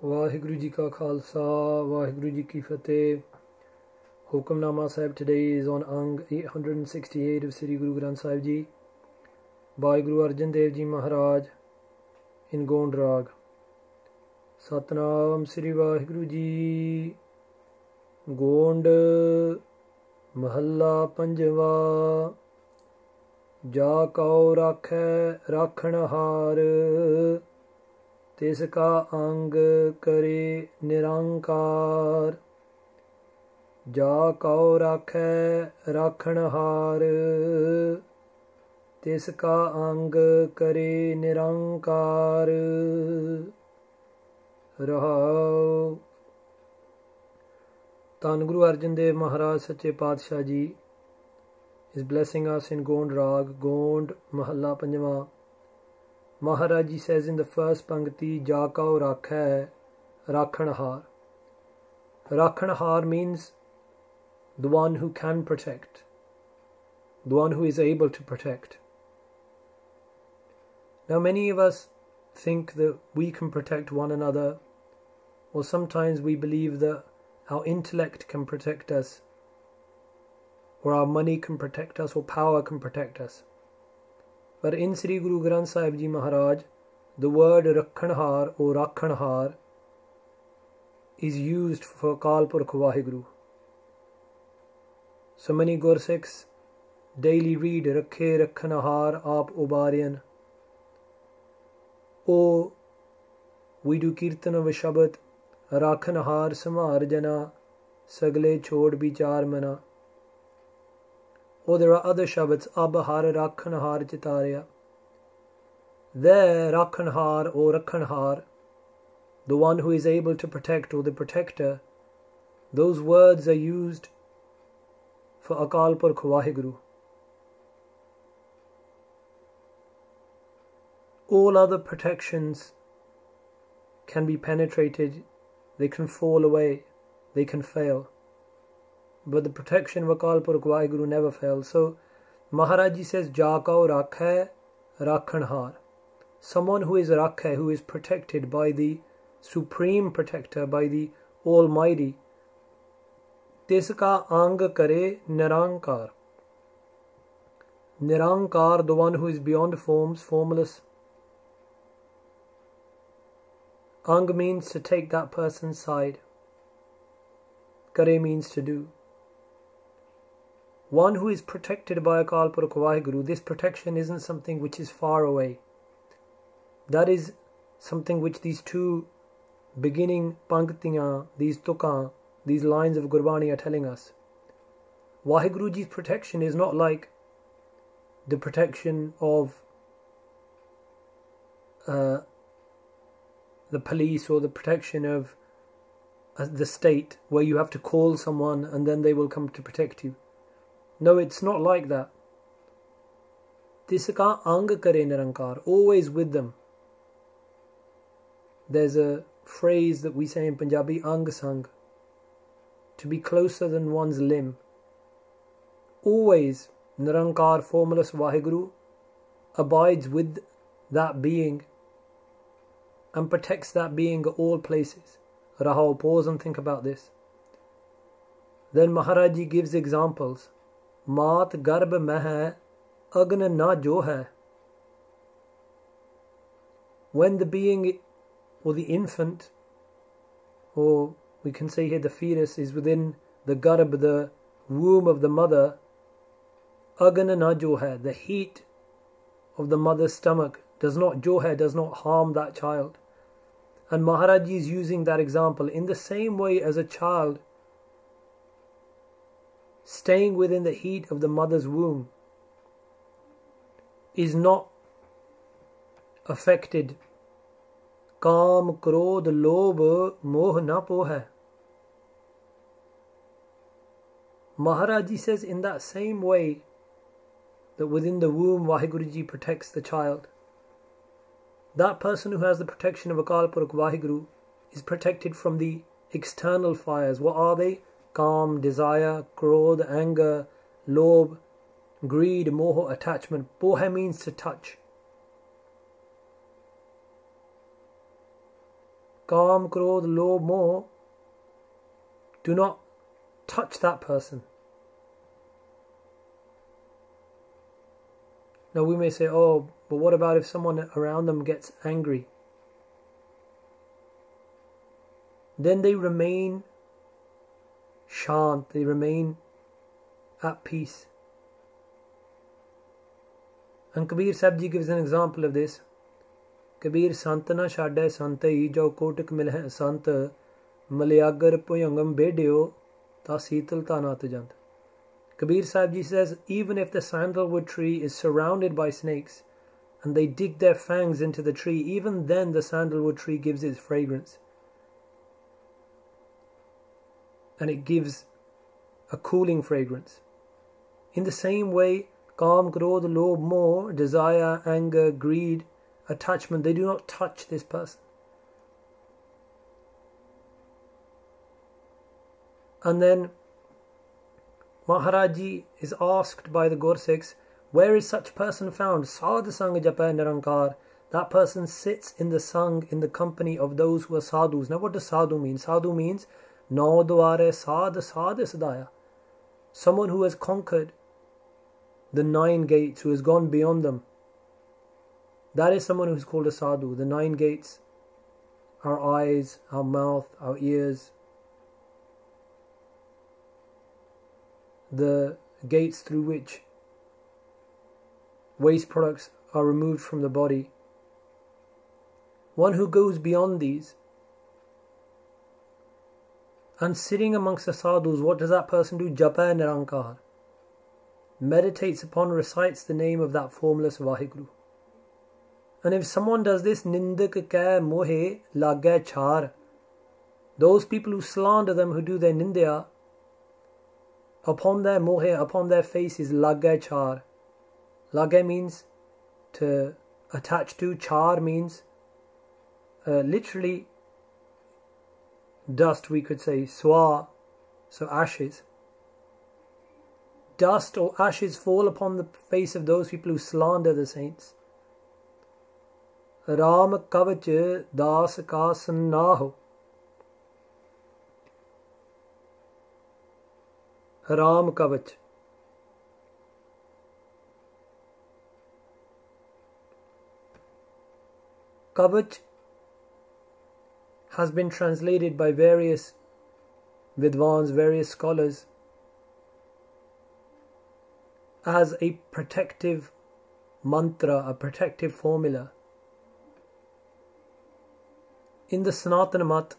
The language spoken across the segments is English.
Vaheguru Ji Ka Khalsa, Vaheguru Ji Ki Fateh. Hukamnama Sahib today is on Ang 868 of Sri Guru Granth Sahib Ji by Guru Arjan Dev Ji Maharaj in Gond Rag. Satnam Sri Vaheguru Ji. Gond Mahalla Panjwa Ja Kau Rakhe Rakhanhar Tiska Ang Kare Nirankar Ja Kau Rakhe Rakhanhar Tiska Ang Kare Nirankar Rahau. Dhan Guru Arjan Dev Maharaj Sache Padshah Ji is blessing us in Gond Rag, Gond Mahalla Panjwa. Maharaj Ji says in the first Pangti, Ja Kau Rakhe Rakhanhar. Rakhanhar means the one who can protect, the one who is able to protect. Now many of us think that we can protect one another, or sometimes we believe that our intellect can protect us, or our money can protect us, or power can protect us. But in Sri Guru Granth Sahib Ji Maharaj, the word Rakhanhar or Rakhanhar is used for Akal Purkh Vaheguru. So many Gursikhs daily read Rakhe Rakhanhar Aap Ubariyan. Or we do Kirtan of a Shabad Rakhanhar Samar Jana Sagle Chod Bichar Mana. Or there are other Shabads Abhar Rakhanhar Chitarya. There Rakhanhar or Rakhanhar, the one who is able to protect or the protector, those words are used for Akal Purkh Vaheguru. All other protections can be penetrated, they can fall away, they can fail. But the protection of Akal Purkh Vaheguru never fails. So Maharaj Ji says, Ja Kau Rakhe Rakhanhar. Someone who is Rakhe, who is protected by the Supreme Protector, by the Almighty. Tiska Ang Kare Nirankar. Nirankar, the one who is beyond forms, formless. Ang means to take that person's side. Kare means to do. One who is protected by Akal Purkh Vaheguru, this protection isn't something which is far away. That is something which these two beginning Panktiyan, these tukan, these lines of Gurbani are telling us. Vaheguru Ji's protection is not like the protection of the police or the protection of the state, where you have to call someone and then they will come to protect you. No, it's not like that. Tiska Ang Kare Nirankar, always with them. There's a phrase that we say in Punjabi, Ang Sang, to be closer than one's limb. Always Nirankar, formless Vaheguru, abides with that being and protects that being at all places. Rahul, pause and think about this. Then Maharaj Ji gives examples. Maat Garbh Meh Agn Na Jo Hai. When the being or the infant, or we can say here the fetus, is within the Garbh, the womb of the mother, Agn Na Jo Hai, the heat of the mother's stomach does not harm that child. And Maharaj Ji is using that example in the same way as a child staying within the heat of the mother's womb is not affected. Kaam, Krodh, Lobh, Moh na pohe. Maharaj Ji says in that same way that within the womb Vaheguru Ji protects the child, that person who has the protection of Akal Purkh Vaheguru is protected from the external fires. What are they? Kaam, desire, Krodh, anger, Lobh, greed, moho, attachment. Poha means to touch. Kaam, Krodh, Lobh, Moh, do not touch that person. Now we may say, oh, but what about if someone around them gets angry? Then they remain shant, they remain at peace. And Kabir Sahib Ji gives an example of this. Kabir Sant na shadai santai jo kotak milhe sant malyagar poyangam bedeo ta sital ta nat jant. Kabir Sahib Ji says, even if the sandalwood tree is surrounded by snakes and they dig their fangs into the tree, even then the sandalwood tree gives its fragrance. And it gives a cooling fragrance. In the same way, Kaam, Krodh, Lobh, Moh, desire, anger, greed, attachment, they do not touch this person. And then Maharaj Ji is asked by the Gursikhs, where is such person found? Saadh Sangat Japay Nirankar. That person sits in the Sang, in the company of those who are sadhus. Now what does sadhu mean? Sadhu means Nau Dware Saadh Saadh Sadaya. Someone who has conquered the 9 gates, who has gone beyond them. That is someone who is called a sadhu. The 9 gates, our eyes, our mouth, our ears, the gates through which waste products are removed from the body. One who goes beyond these. And sitting amongst the sadhus, what does that person do? Japa Nirankar. Meditates upon, recites the name of that formless Vaheguru. And if someone does this, Nindak Kay Mohe Lagay Char, those people who slander them, who do their nindya, upon their mohe, upon their faces, Lagay Char. Lagay means to attach to, Char means literally dust, we could say, Swa, so ashes. Dust or ashes fall upon the face of those people who slander the saints. Ram Kavach Das Ka Sannaho. Ram Kavach. Kavach has been translated by various Vidwans, various scholars, as a protective mantra, a protective formula. In the Sanatana Mat,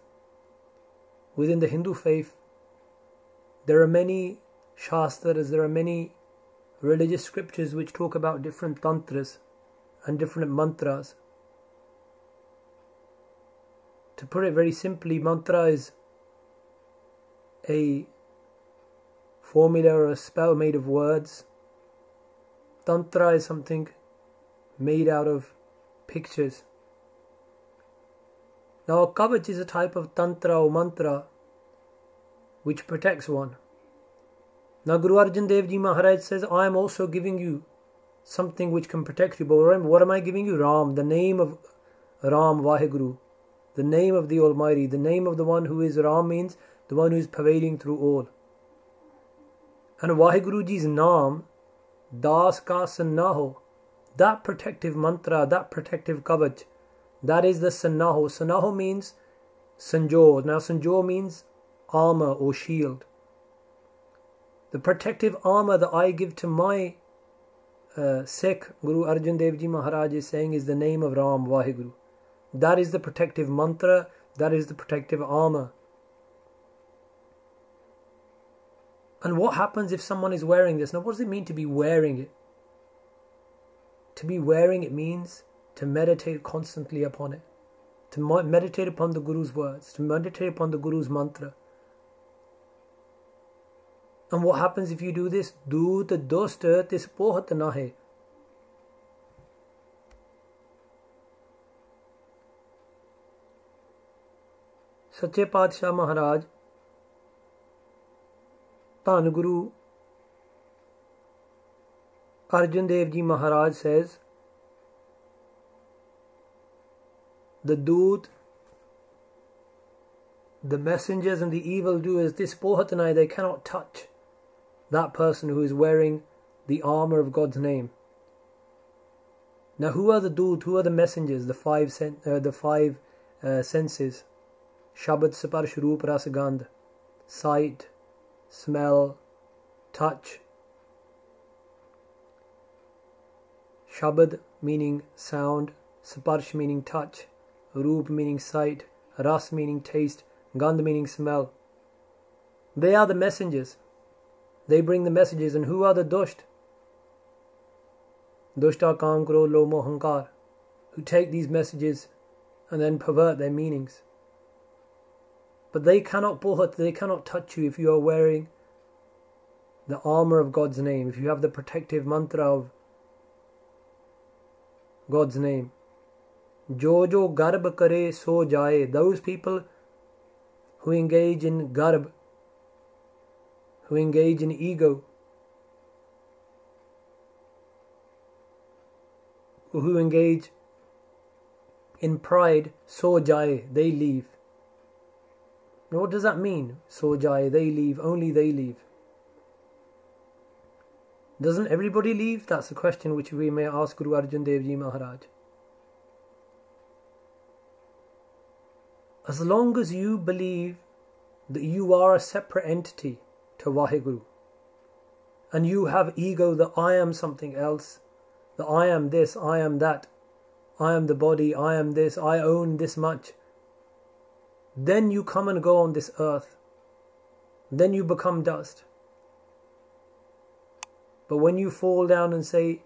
within the Hindu faith, there are many shastras, there are many religious scriptures which talk about different tantras and different mantras. To put it very simply, mantra is a formula or a spell made of words. Tantra is something made out of pictures. Now, a kavach is a type of tantra or mantra which protects one. Now, Guru Arjan Dev Ji Maharaj says, I am also giving you something which can protect you. But remember, what am I giving you? Ram, the name of Ram, Vaheguru, the name of the Almighty, the name of the one who is Ram means the one who is pervading through all. And Vaheguru Ji's naam, Das Ka Sannaho, that protective mantra, that protective kavach, that is the Sannaho. Sannaho means Sanjo. Now Sanjo means armor or shield. The protective armor that I give to my Sikh, Guru Arjan Dev Ji Maharaj is saying, is the name of Ram, Vaheguru. That is the protective mantra, that is the protective armor. And what happens if someone is wearing this? Now, what does it mean to be wearing it? To be wearing it means to meditate constantly upon it. To meditate upon the Guru's words. To meditate upon the Guru's mantra. And what happens if you do this? Doot dost tis pohat nahe. Sache Padshah Maharaj, Dhan Guru Arjan Dev Ji Maharaj says, the doot the messengers and the evildoers, this Pohatnai, they cannot touch that person who is wearing the armor of God's name. Now, who are the Doot? Who are the messengers? The five senses: Shabad, Sparsh, Roop, Ras, Gandh, sight, smell, touch. Shabad meaning sound, Sparsh meaning touch, Roop meaning sight, Ras meaning taste, Gandh meaning smell. They are the messengers. They bring the messages. And who are the Dusht? Dushta, Kam, Kro, Lomo, Hankar, who take these messages and then pervert their meanings. But they cannot they cannot touch you if you are wearing the armor of God's name, if you have the protective mantra of God's name. Jo jo garb kare so jaye. Those people who engage in garb, who engage in ego, who engage in pride, so jaye, they leave. Now what does that mean? So jaye, they leave, only they leave. Doesn't everybody leave? That's a question which we may ask Guru Arjan Dev Ji Maharaj. As long as you believe that you are a separate entity to Vaheguru, and you have ego that I am something else, that I am this, I am that, I am the body, I am this, I own this much, then you come and go on this earth. Then you become dust. But when you fall down and say,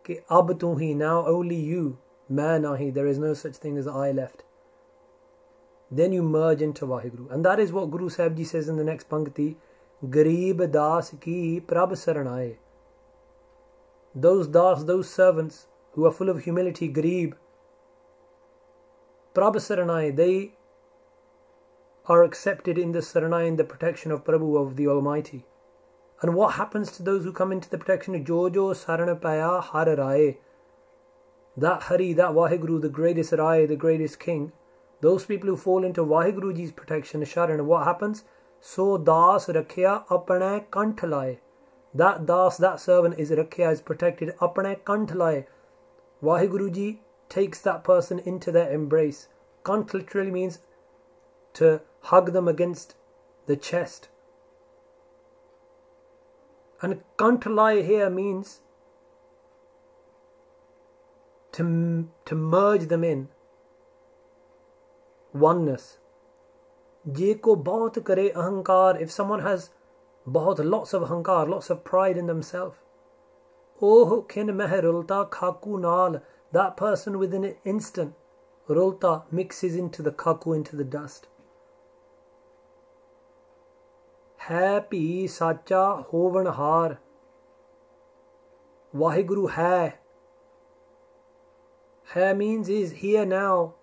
Ki ab tu hi, now only you, main nahi, there is no such thing as I left, then you merge into Vaheguru. And that is what Guru Sahib Ji says in the next Pankti, Gareeb das ki prabh saranaye. Those das, those servants who are full of humility, Gareeb, prabh saranaye, they are accepted in the saranai, in the protection of Prabhu, of the Almighty. And what happens to those who come into the protection of Jojo Sarana Paya Har Raye? That Hari, that Vaheguru, the greatest Rai, the greatest king, those people who fall into Vaheguru Ji's protection, Sharan, what happens? So Das Rakhya Apane Kanthalaye. That Das, that servant is Rakhya, is protected, Apane Kanthalaye. Vaheguru Ji takes that person into their embrace. Kanth literally means to hug them against the chest. And Kanthalaye here means to merge them in oneness. Je ko bahut kare ahankar, if someone has lots of ahankar, lots of pride in themselves, oh kin meh rulta khaku naal, that person within an instant, rulta, mixes into the khaku, into the dust. है भी साचा होवनहार. Vaheguru hai. Hai means is here now.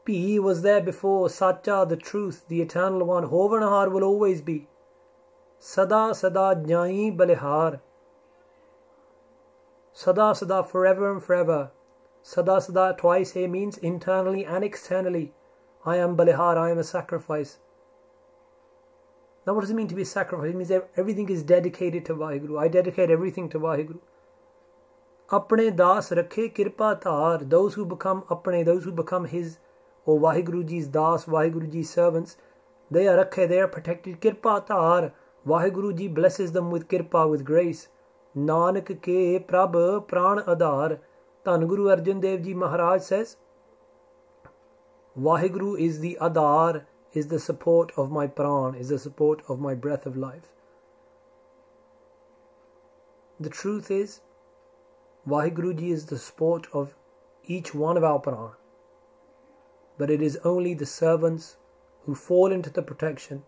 He was there before. Sacha, the truth, the eternal one. Hovanhar will always be. Sada sada jai balihar. Sada sada, forever and forever. Sada sada twice here means internally and externally. I am balihar, I am a sacrifice. Now what does it mean to be a sacrifice? It means everything is dedicated to Vaheguru. I dedicate everything to Vaheguru. Apne das rakhe kirpa tar. Those who become apne, those who become his, or Vaheguru Ji's das, Vaheguru Ji's servants, they are rakhe, they are protected. Kirpa tar. Vaheguru Ji blesses them with kirpa, with grace. Nanak ke prabh pran adhar. Dhan Guru Arjan Dev Ji Maharaj says, Vaheguru is the adhar, is the support of my pran, is the support of my breath of life. The truth is, Vaheguru Ji is the support of each one of our pran. But it is only the servants who fall into the protection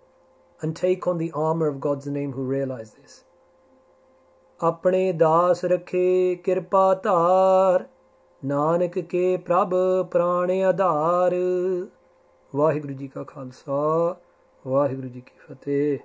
and take on the armor of God's name who realize this. Apne das rakhe kirpa tar, Nanak ke prabh prane adhar. Vaheguru Ji ka Khalsa, Vaheguru Ji ki Fateh.